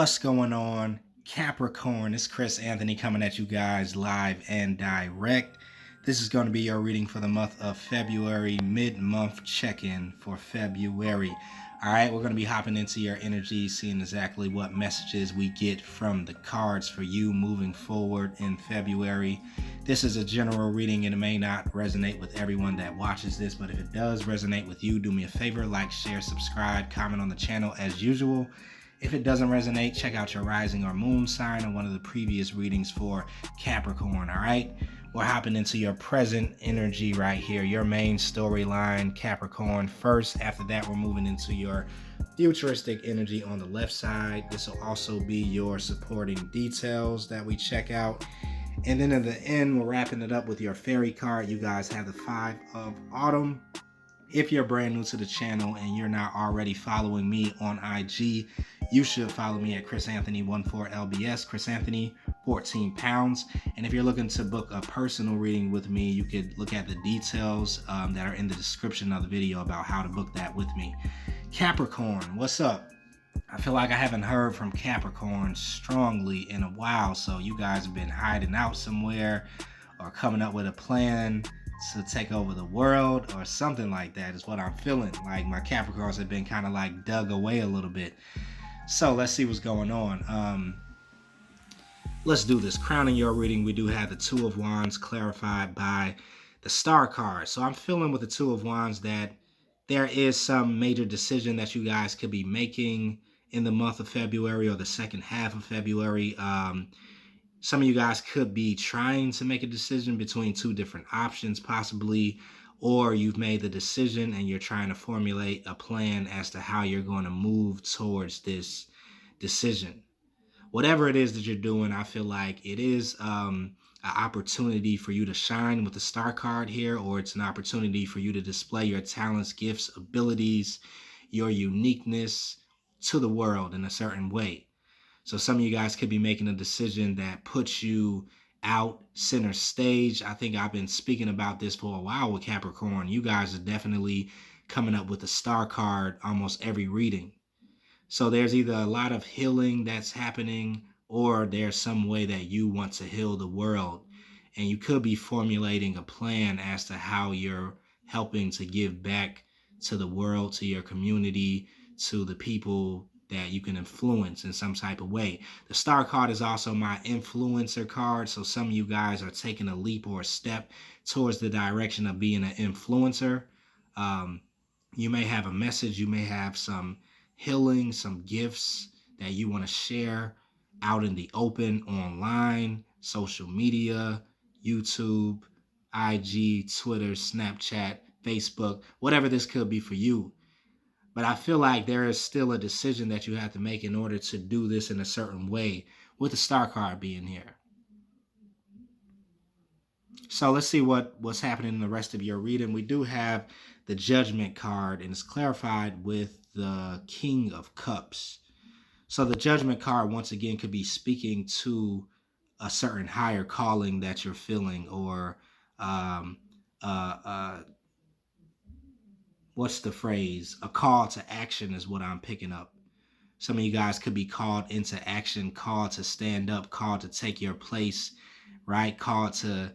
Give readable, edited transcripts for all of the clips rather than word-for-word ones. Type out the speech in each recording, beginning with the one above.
What's going on, Capricorn? It's Chris Anthony coming at you guys live and direct. This is going to be your reading for the month of February, mid-month check-in for February. All right, we're going to be hopping into your energy, seeing exactly what messages we get from the cards for you moving forward in February. This is a general reading and it may not resonate with everyone that watches this, but if it does resonate with you, do me a favor, like, share, subscribe, comment on the channel as usual. If it doesn't resonate, check out your rising or moon sign on one of the previous readings for Capricorn, all right? We're hopping into your present energy right here, your main storyline, Capricorn first. After that, we're moving into your futuristic energy on the left side. This will also be your supporting details that we check out. And then at the end, we're wrapping it up with your fairy card. You guys have the 5 of Autumn. If you're brand new to the channel and you're not already following me on IG, you should follow me at chrisanthony14lbs, Chris Anthony 14 pounds. And if you're looking to book a personal reading with me, you could look at the details that are in the description of the video about how to book that with me. Capricorn, what's up? I feel like I haven't heard from Capricorn strongly in a while, so you guys have been hiding out somewhere or coming up with a plan to take over the world or something like that is what I'm feeling. Like my Capricorns have been kind of like dug away a little bit. So let's see what's going on. Let's do this. Crowning your reading, we do have the 2 of Wands clarified by the Star card. So I'm feeling with the 2 of Wands that there is some major decision that you guys could be making in the month of February or the second half of February. Some of you guys could be trying to make a decision between 2 different options possibly, or you've made the decision and you're trying to formulate a plan as to how you're going to move towards this decision. Whatever it is that you're doing, I feel like it is an opportunity for you to shine with the Star card here, or it's an opportunity for you to display your talents, gifts, abilities, your uniqueness to the world in a certain way. So some of you guys could be making a decision that puts you out center stage. I think I've been speaking about this for a while with Capricorn. You guys are definitely coming up with a Star card almost every reading. So there's either a lot of healing that's happening, or there's some way that you want to heal the world. And you could be formulating a plan as to how you're helping to give back to the world, to your community, to the people that you can influence in some type of way. The Star card is also my influencer card. So some of you guys are taking a leap or a step towards the direction of being an influencer. You may have a message, you may have some healing, some gifts that you want to share out in the open, online, social media, YouTube, IG, Twitter, Snapchat, Facebook, whatever this could be for you. But I feel like there is still a decision that you have to make in order to do this in a certain way, with the Star card being here. So let's see what's happening in the rest of your reading. We do have the Judgment card, and it's clarified with the King of Cups. So the Judgment card, once again, could be speaking to a certain higher calling that you're feeling, or what's the phrase? A call to action is what I'm picking up. Some of you guys could be called into action, called to stand up, called to take your place, right? Called to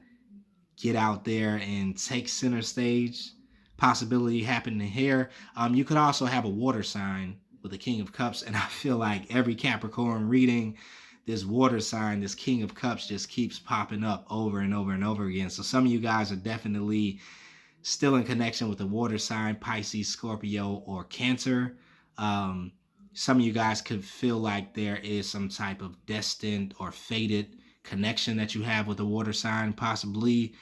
get out there and take center stage. Possibility happening here. You could also have a water sign with the King of Cups, and I feel like every Capricorn reading, this water sign, this King of Cups, just keeps popping up over and over and over again. So some of you guys are definitely still in connection with the water sign, Pisces, Scorpio, or Cancer. Some of you guys could feel like there is some type of destined or fated connection that you have with the water sign, possibly.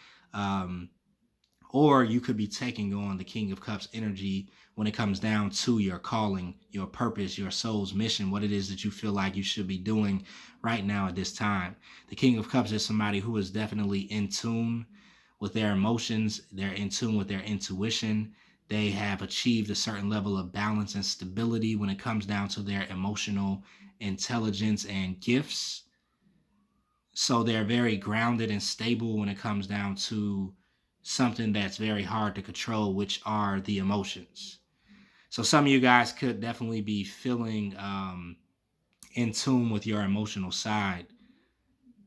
Or you could be taking on the King of Cups energy when it comes down to your calling, your purpose, your soul's mission, what it is that you feel like you should be doing right now at this time. The King of Cups is somebody who is definitely in tune with their emotions. They're in tune with their intuition. They have achieved a certain level of balance and stability when it comes down to their emotional intelligence and gifts. So they're very grounded and stable when it comes down to something that's very hard to control, which are the emotions. So some of you guys could definitely be feeling in tune with your emotional side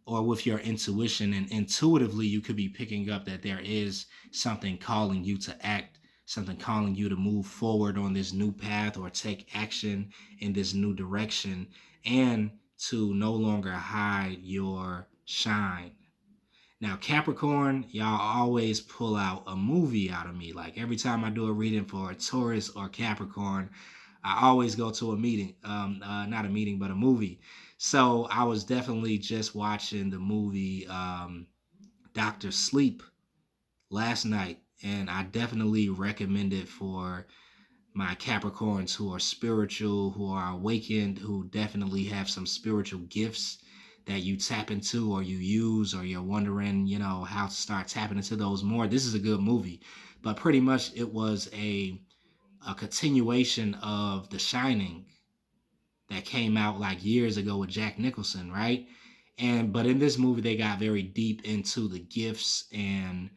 or with your intuition, and intuitively you could be picking up that there is something calling you to act, something calling you to move forward on this new path or take action in this new direction, and to no longer hide your shine. Now, Capricorn, y'all always pull out a movie out of me. Like every time I do a reading for a Taurus or Capricorn, I always go to a meeting, not a meeting, but a movie. So I was definitely just watching the movie Doctor Sleep last night, and I definitely recommend it for my Capricorns who are spiritual, who are awakened, who definitely have some spiritual gifts that you tap into or you use, or you're wondering, how to start tapping into those more. This is a good movie. But pretty much it was a continuation of The Shining that came out like years ago with Jack Nicholson, right? But in this movie they got very deep into the gifts and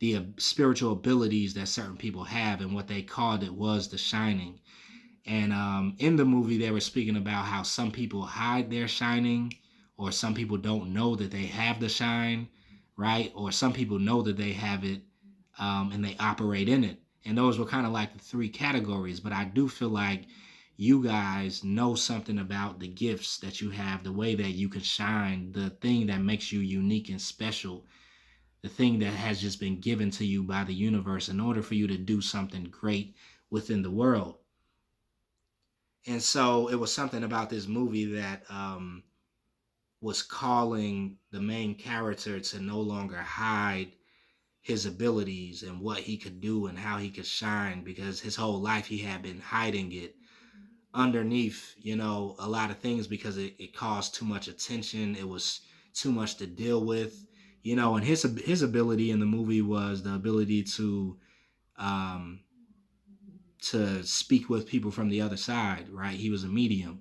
the spiritual abilities that certain people have, and what they called it was The Shining. And in the movie, they were speaking about how some people hide their shining, or some people don't know that they have the shine, right? Or some people know that they have it, and they operate in it. And those were kind of like the three categories. But I do feel like you guys know something about the gifts that you have, the way that you can shine, the thing that makes you unique and special, the thing that has just been given to you by the universe in order for you to do something great within the world. And so it was something about this movie that was calling the main character to no longer hide his abilities and what he could do and how he could shine, because his whole life he had been hiding it underneath, a lot of things, because it caused too much attention. It was too much to deal with, and his ability in the movie was the ability um, to speak with people from the other side, right? He was a medium.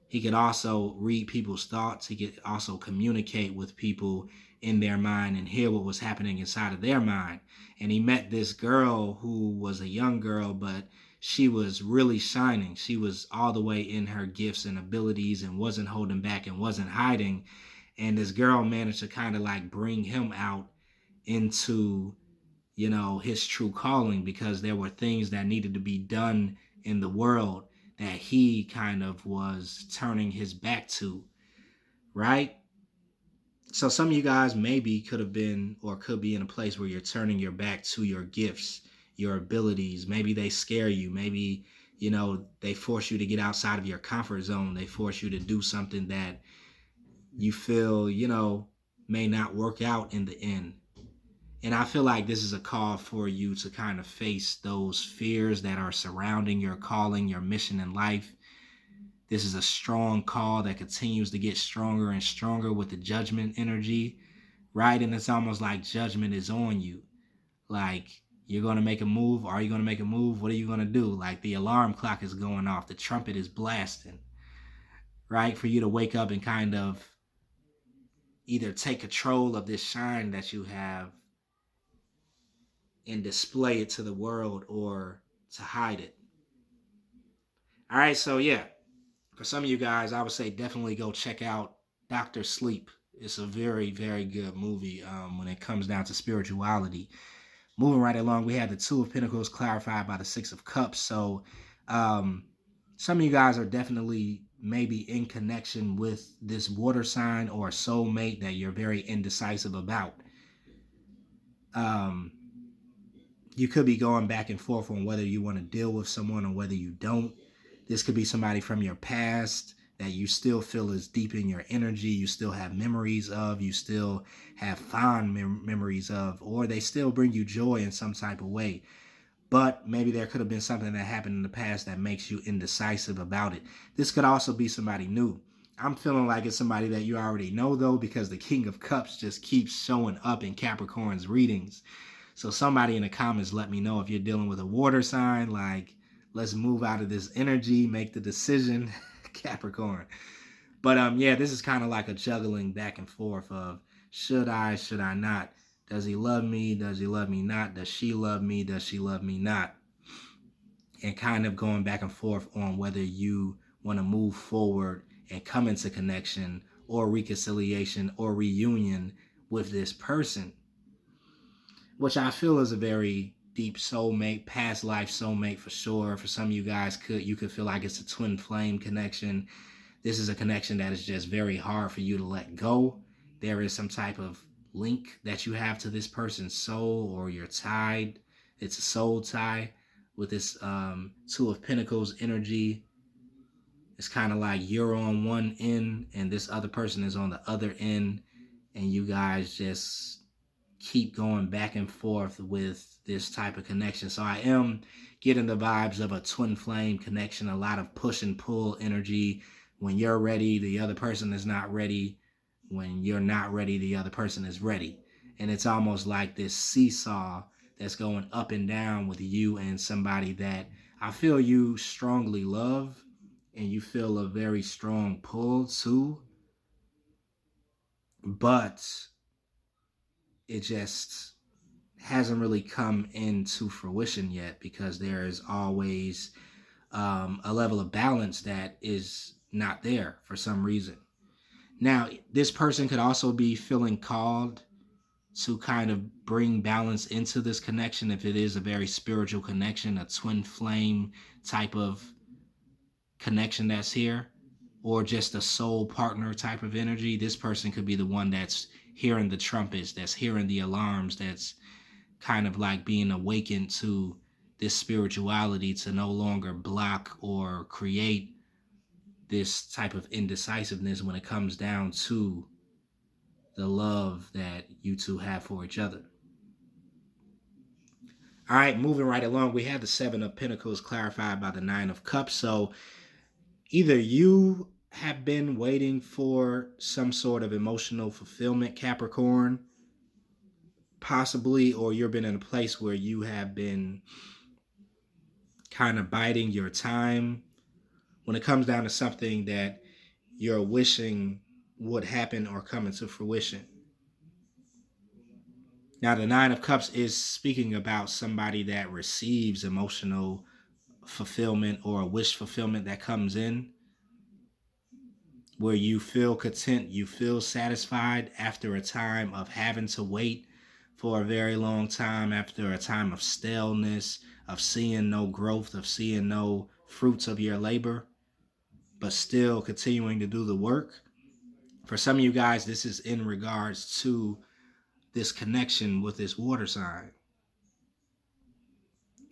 He could also read people's thoughts. He could also communicate with people in their mind and hear what was happening inside of their mind. And he met this girl who was a young girl, but she was really shining. She was all the way in her gifts and abilities and wasn't holding back and wasn't hiding. And this girl managed to kind of like bring him out into, his true calling, because there were things that needed to be done in the world that he kind of was turning his back to, right? So some of you guys maybe could have been or could be in a place where you're turning your back to your gifts, your abilities. Maybe they scare you. Maybe, they force you to get outside of your comfort zone. They force you to do something that you feel, may not work out in the end. And I feel like this is a call for you to kind of face those fears that are surrounding your calling, your mission in life. This is a strong call that continues to get stronger and stronger with the judgment energy, right? And it's almost like judgment is on you. Like, you're going to make a move. Are you going to make a move? What are you going to do? Like, the alarm clock is going off. The trumpet is blasting, right? For you to wake up and kind of either take control of this shine that you have and display it to the world, or to hide it. All right, so yeah, for some of you guys, I would say definitely go check out Doctor Sleep. It's a very, very good movie when it comes down to spirituality. Moving right along, we had the Two of Pentacles clarified by the Six of Cups. So um, some of you guys are definitely maybe in connection with this water sign or a soulmate that you're very indecisive about. You could be going back and forth on whether you want to deal with someone or whether you don't. This could be somebody from your past that you still feel is deep in your energy, you still have memories of, you still have fond memories of, or they still bring you joy in some type of way. But maybe there could have been something that happened in the past that makes you indecisive about it. This could also be somebody new. I'm feeling like it's somebody that you already know, though, because the King of Cups just keeps showing up in Capricorn's readings. So somebody in the comments, let me know if you're dealing with a water sign. Like, let's move out of this energy, make the decision, Capricorn. But yeah, this is kind of like a juggling back and forth of should I not? Does he love me? Does he love me not? Does she love me? Does she love me not? And kind of going back and forth on whether you want to move forward and come into connection or reconciliation or reunion with this person, which I feel is a very deep soulmate, past life soulmate for sure. For some of you guys, you could feel like it's a twin flame connection. This is a connection that is just very hard for you to let go. There is some type of link that you have to this person's soul, or you're tied. It's a soul tie with this Two of Pentacles energy. It's kind of like you're on one end and this other person is on the other end, and you guys just keep going back and forth with this type of connection. So I am getting the vibes of a twin flame connection, a lot of push and pull energy. When you're ready, the other person is not ready. When you're not ready, the other person is ready. And it's almost like this seesaw that's going up and down with you and somebody that I feel you strongly love, and you feel a very strong pull to, but it just hasn't really come into fruition yet, because there is always a level of balance that is not there for some reason. Now, this person could also be feeling called to kind of bring balance into this connection if it is a very spiritual connection, a twin flame type of connection that's here, or just a soul partner type of energy. This person could be the one that's hearing the trumpets, that's hearing the alarms, that's kind of like being awakened to this spirituality to no longer block or create this type of indecisiveness when it comes down to the love that you two have for each other. All right, moving right along, we have the Seven of Pentacles clarified by the Nine of Cups. So either you have been waiting for some sort of emotional fulfillment, Capricorn, possibly, or you've been in a place where you have been kind of biding your time when it comes down to something that you're wishing would happen or come into fruition. Now, the Nine of Cups is speaking about somebody that receives emotional fulfillment or a wish fulfillment that comes in, where you feel content, you feel satisfied after a time of having to wait for a very long time, after a time of staleness, of seeing no growth, of seeing no fruits of your labor, but still continuing to do the work. For some of you guys, this is in regards to this connection with this water sign,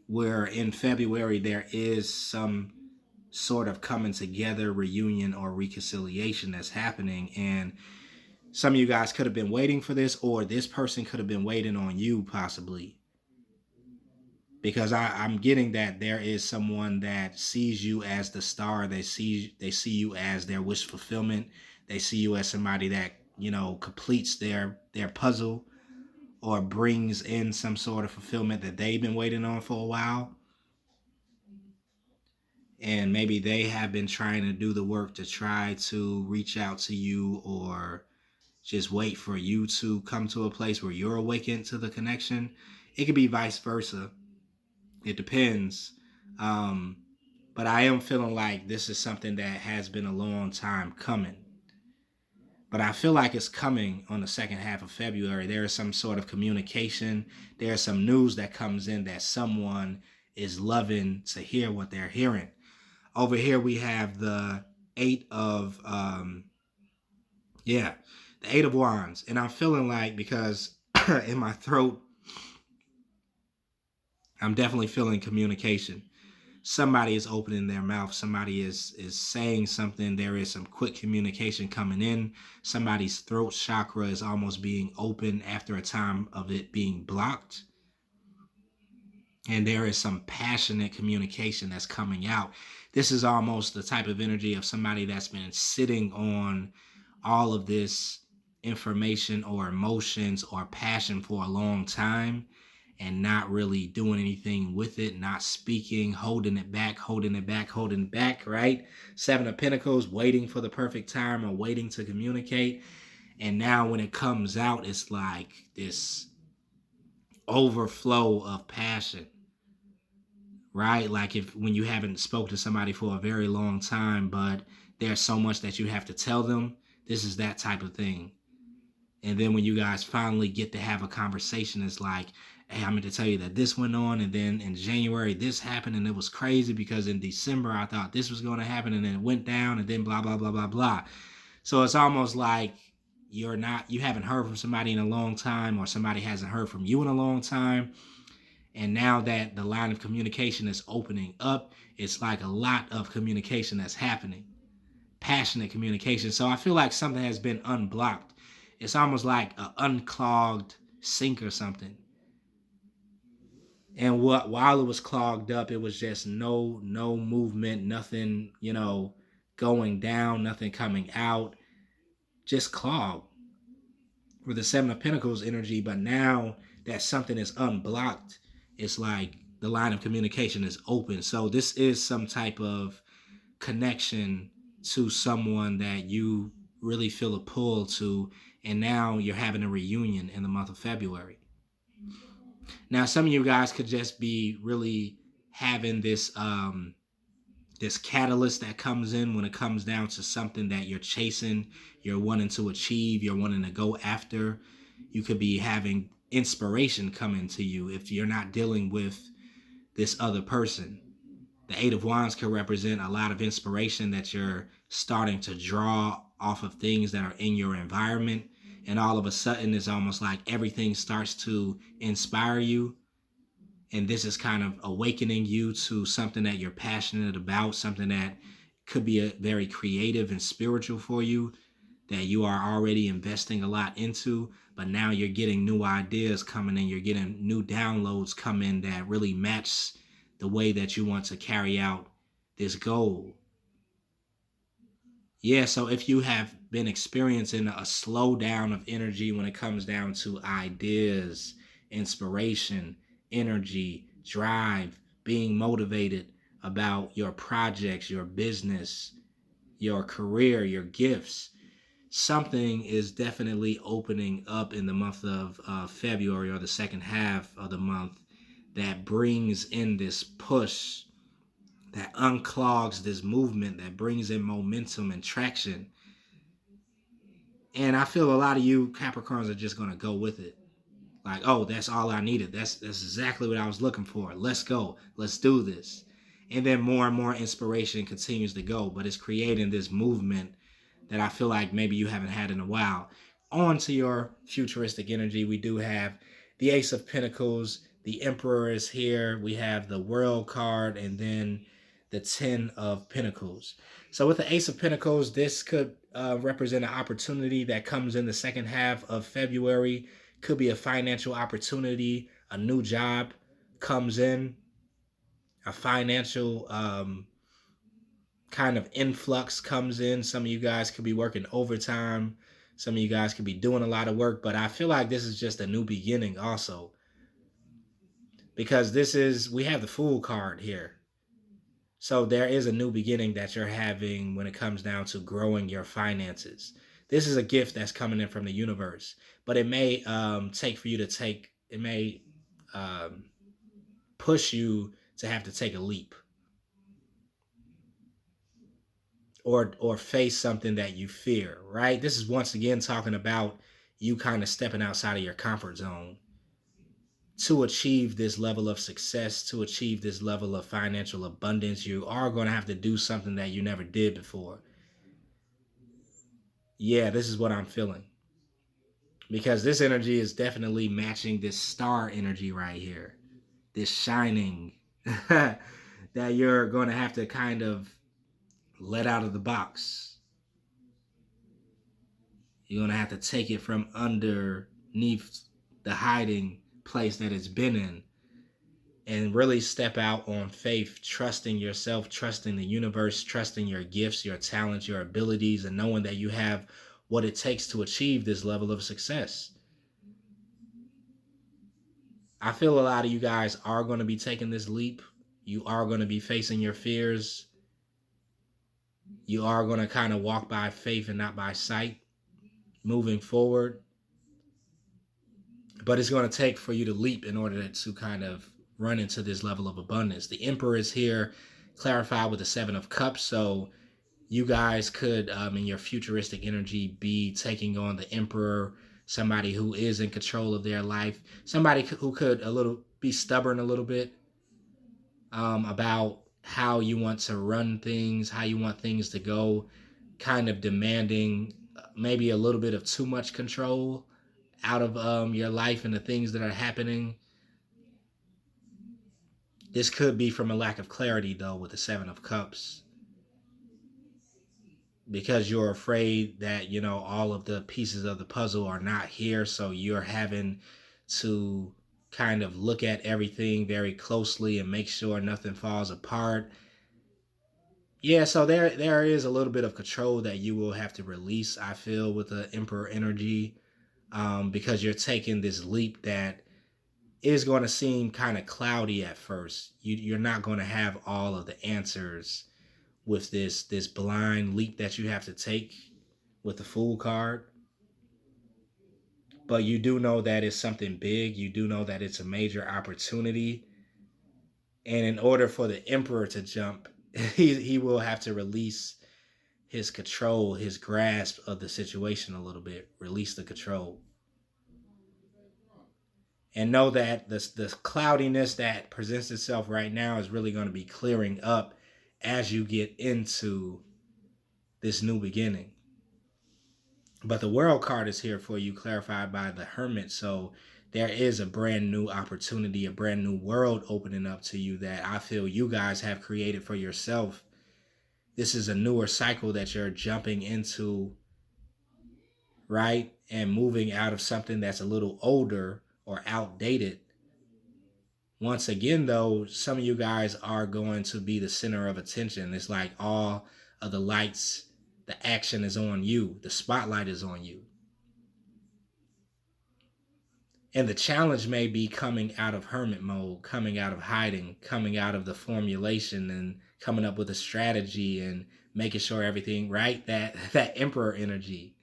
where in February there is some sort of coming together, reunion, or reconciliation that's happening. And some of you guys could have been waiting for this, or this person could have been waiting on you, possibly. Because I'm getting that there is someone that sees you as the star. They see you as their wish fulfillment. They see you as somebody that, completes their puzzle, or brings in some sort of fulfillment that they've been waiting on for a while. And maybe they have been trying to do the work to try to reach out to you, or just wait for you to come to a place where you're awakened to the connection. It could be vice versa. It depends. But I am feeling like this is something that has been a long time coming. But I feel like it's coming on the second half of February. There is some sort of communication. There's some news that comes in that someone is loving to hear what they're hearing. Over here we have the Eight of, the Eight of Wands. And I'm feeling like, because in my throat, I'm definitely feeling communication. Somebody is opening their mouth. Somebody is saying something. There is some quick communication coming in. Somebody's throat chakra is almost being open after a time of it being blocked. And there is some passionate communication that's coming out. This is almost the type of energy of somebody that's been sitting on all of this information or emotions or passion for a long time, and not really doing anything with it, not speaking, holding it back, right? Seven of Pentacles, waiting for the perfect time or waiting to communicate. And now when it comes out, it's like this overflow of passion, right? Like if when you haven't spoke to somebody for a very long time, but there's so much that you have to tell them. This is that type of thing. And then when you guys finally get to have a conversation, it's like, hey, I meant to tell you that this went on, and then in January this happened, and it was crazy because in December I thought this was going to happen, and then it went down, and then blah blah blah blah blah. So it's almost like you haven't heard from somebody in a long time, or somebody hasn't heard from you in a long time. And now that the line of communication is opening up, it's like a lot of communication that's happening, passionate communication. So I feel like something has been unblocked. It's almost like an unclogged sink or something. And while it was clogged up, it was just no movement, nothing, going down, nothing coming out, just clogged with the Seven of Pentacles energy. But now that something is unblocked, it's like the line of communication is open. So this is some type of connection to someone that you really feel a pull to, and now you're having a reunion in the month of February. Now some of you guys could just be really having this catalyst that comes in when it comes down to something that you're chasing, you're wanting to achieve, you're wanting to go after. You could be having inspiration coming to you if you're not dealing with this other person. The Eight of Wands could represent a lot of inspiration that you're starting to draw off of things that are in your environment. And all of a sudden, it's almost like everything starts to inspire you. And this is kind of awakening you to something that you're passionate about, something that could be very creative and spiritual for you, that you are already investing a lot into. But now you're getting new ideas coming in, you're getting new downloads come in that really match the way that you want to carry out this goal. Yeah, so if you have been experiencing a slowdown of energy when it comes down to ideas, inspiration, energy, drive, being motivated about your projects, your business, your career, your gifts, something is definitely opening up in the month of February, or the second half of the month, that brings in this push, that unclogs this movement, that brings in momentum and traction. And I feel a lot of you Capricorns are just going to go with it. Like, oh, that's all I needed. That's exactly what I was looking for. Let's go. Let's do this. And then more and more inspiration continues to go, but it's creating this movement that I feel like maybe you haven't had in a while. On to your futuristic energy, we do have the Ace of Pentacles. The Emperor is here. We have the World card, and then the Ten of Pentacles. So with the Ace of Pentacles, this could represent an opportunity that comes in the second half of February. Could be a financial opportunity, a new job comes in, a financial kind of influx comes in. Some of you guys could be working overtime. Some of you guys could be doing a lot of work, but I feel like this is just a new beginning also. Because we have the Fool card here. So there is a new beginning that you're having when it comes down to growing your finances. This is a gift that's coming in from the universe, but it may it may um, push you to have to take a leap, or face something that you fear, right? This is once again talking about you kind of stepping outside of your comfort zone to achieve this level of success, to achieve this level of financial abundance. You are going to have to do something that you never did before. Yeah, this is what I'm feeling. Because this energy is definitely matching this star energy right here. This shining that you're going to have to kind of let out of the box. You're going to have to take it from underneath the hiding place that it's been in, and really step out on faith, trusting yourself, trusting the universe, trusting your gifts, your talents, your abilities, and knowing that you have what it takes to achieve this level of success. I feel a lot of you guys are going to be taking this leap. You are going to be facing your fears. You are going to kind of walk by faith and not by sight moving forward. But it's going to take for you to leap in order to kind of run into this level of abundance. The Emperor is here clarified with the Seven of Cups. So you guys could, in your futuristic energy, be taking on the Emperor, somebody who is in control of their life, somebody who could be stubborn a little bit, about how you want to run things, how you want things to go, kind of demanding maybe a little bit of too much control out of your life and the things that are happening. This could be from a lack of clarity, though, with the Seven of Cups, because you're afraid that, all of the pieces of the puzzle are not here. So you're having to kind of look at everything very closely and make sure nothing falls apart. Yeah, so there is a little bit of control that you will have to release, I feel, with the Emperor energy, because you're taking this leap that is going to seem kind of cloudy at first. You're not going to have all of the answers with this blind leap that you have to take with the Fool card. But you do know that it's something big. You do know that it's a major opportunity. And in order for the Emperor to jump, he will have to release his control, his grasp of the situation a little bit. Release the control. And know that the cloudiness that presents itself right now is really going to be clearing up as you get into this new beginning. But the World card is here for you, clarified by the Hermit. So there is a brand new opportunity, a brand new world opening up to you that I feel you guys have created for yourself. This is a newer cycle that you're jumping into, right? And moving out of something that's a little older or outdated. Once again, though, some of you guys are going to be the center of attention. It's like all of the lights, the action is on you. The spotlight is on you. And the challenge may be coming out of hermit mode, coming out of hiding, coming out of the formulation and coming up with a strategy and making sure everything right. That Emperor energy.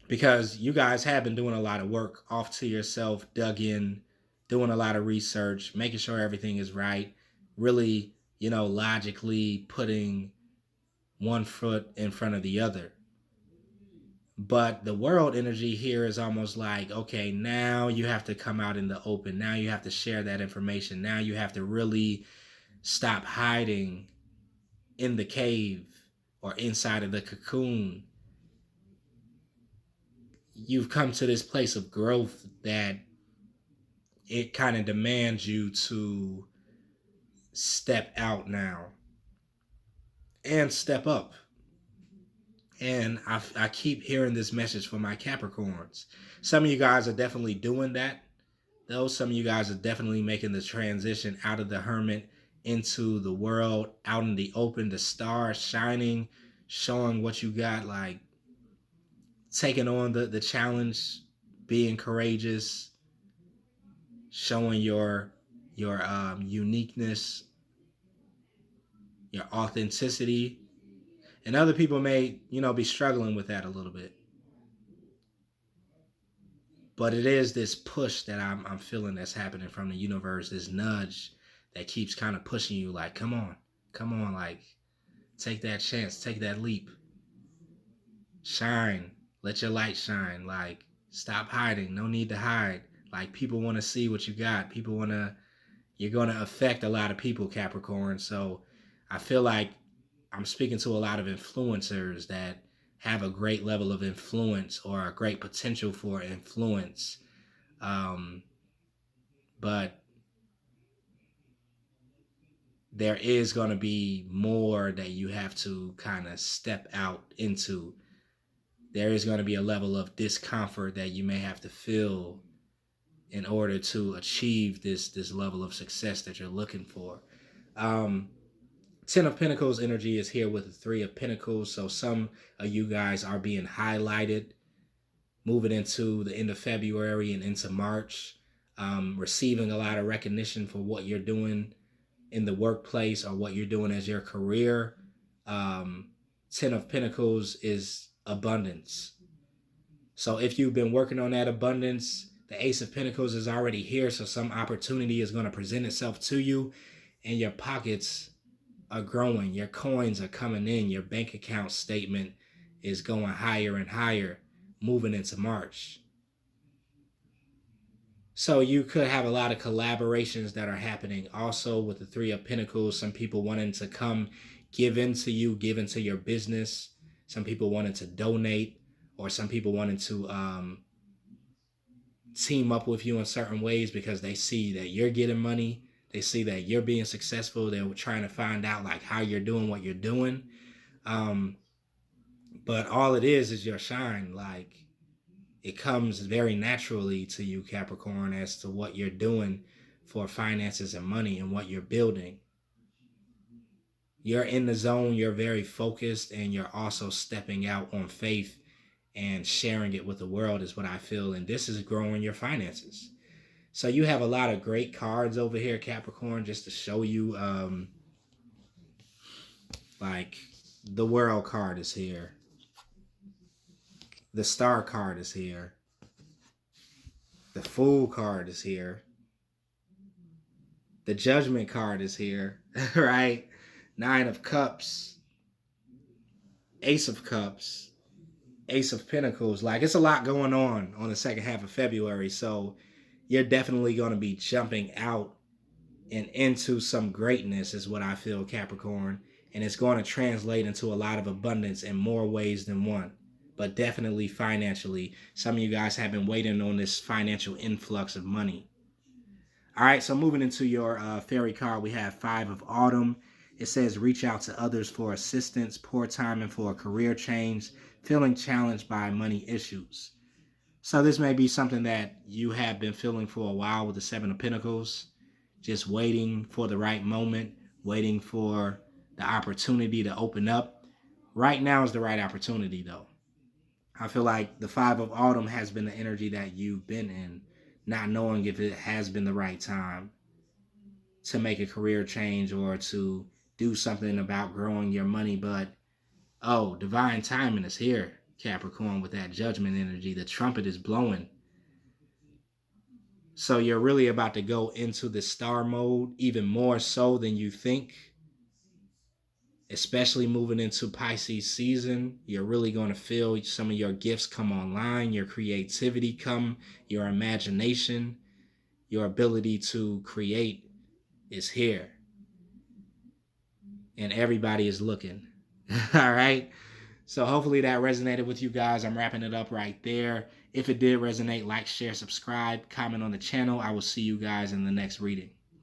Because you guys have been doing a lot of work off to yourself, dug in, doing a lot of research, making sure everything is right, really, logically putting one foot in front of the other. But the world energy here is almost like, okay, now you have to come out in the open. Now you have to share that information. Now you have to really stop hiding in the cave or inside of the cocoon. You've come to this place of growth that it kind of demands you to step out now and step up. And I keep hearing this message for my Capricorns. Some of you guys are definitely doing that, though. Some of you guys are definitely making the transition out of the hermit into the world, out in the open, the stars shining, showing what you got, like taking on the challenge, being courageous, showing your uniqueness, your authenticity. And other people may, be struggling with that a little bit. But it is this push that I'm feeling that's happening from the universe, this nudge that keeps kind of pushing you like, come on, like, take that chance, take that leap. Shine, let your light shine, like, stop hiding, no need to hide. Like, people want to see what you got. You're going to affect a lot of people, Capricorn. So I feel like I'm speaking to a lot of influencers that have a great level of influence or a great potential for influence. But there is going to be more that you have to kind of step out into. There is going to be a level of discomfort that you may have to feel in order to achieve this level of success that you're looking for. Ten of Pentacles energy is here with the Three of Pentacles. So some of you guys are being highlighted, moving into the end of February and into March, receiving a lot of recognition for what you're doing in the workplace or what you're doing as your career. Ten of Pentacles is abundance. So if you've been working on that abundance, The Ace of Pentacles is already here, so some opportunity is going to present itself to you, and your pockets are growing. Your coins are coming in. Your bank account statement is going higher and higher, moving into March. So you could have a lot of collaborations that are happening. Also with the Three of Pentacles, some people wanting to come give into you, give into your business. Some people wanting to donate, or some people wanting to team up with you in certain ways because they see that you're getting money. They see that you're being successful. They're trying to find out like how you're doing what you're doing. But all it is your shine. Like, it comes very naturally to you, Capricorn, as to what you're doing for finances and money and what you're building. You're in the zone, you're very focused, and you're also stepping out on faith and sharing it with the world is what I feel. And this is growing your finances. So you have a lot of great cards over here, Capricorn, just to show you. Like, the World card is here. The Star card is here. The Fool card is here. The Judgment card is here, right? Nine of Cups. Ace of Cups. Ace of Pentacles. Like, it's a lot going on the second half of February. So you're definitely going to be jumping out and into some greatness is what I feel, Capricorn. And it's going to translate into a lot of abundance in more ways than one. But definitely financially. Some of you guys have been waiting on this financial influx of money. All right, so moving into your fairy card, we have Five of Autumn. It says, reach out to others for assistance, poor timing for a career change, feeling challenged by money issues. So this may be something that you have been feeling for a while with the Seven of Pentacles, just waiting for the right moment, waiting for the opportunity to open up. Right now is the right opportunity, though. I feel like the Five of Autumn has been the energy that you've been in, not knowing if it has been the right time to make a career change or to do something about growing your money. But, oh, divine timing is here, Capricorn, with that Judgment energy. The trumpet is blowing. So you're really about to go into the star mode even more so than you think. Especially moving into Pisces season, you're really going to feel some of your gifts come online, your creativity come, your imagination, your ability to create is here. And everybody is looking. All right? So hopefully that resonated with you guys. I'm wrapping it up right there. If it did resonate, like, share, subscribe, comment on the channel. I will see you guys in the next reading.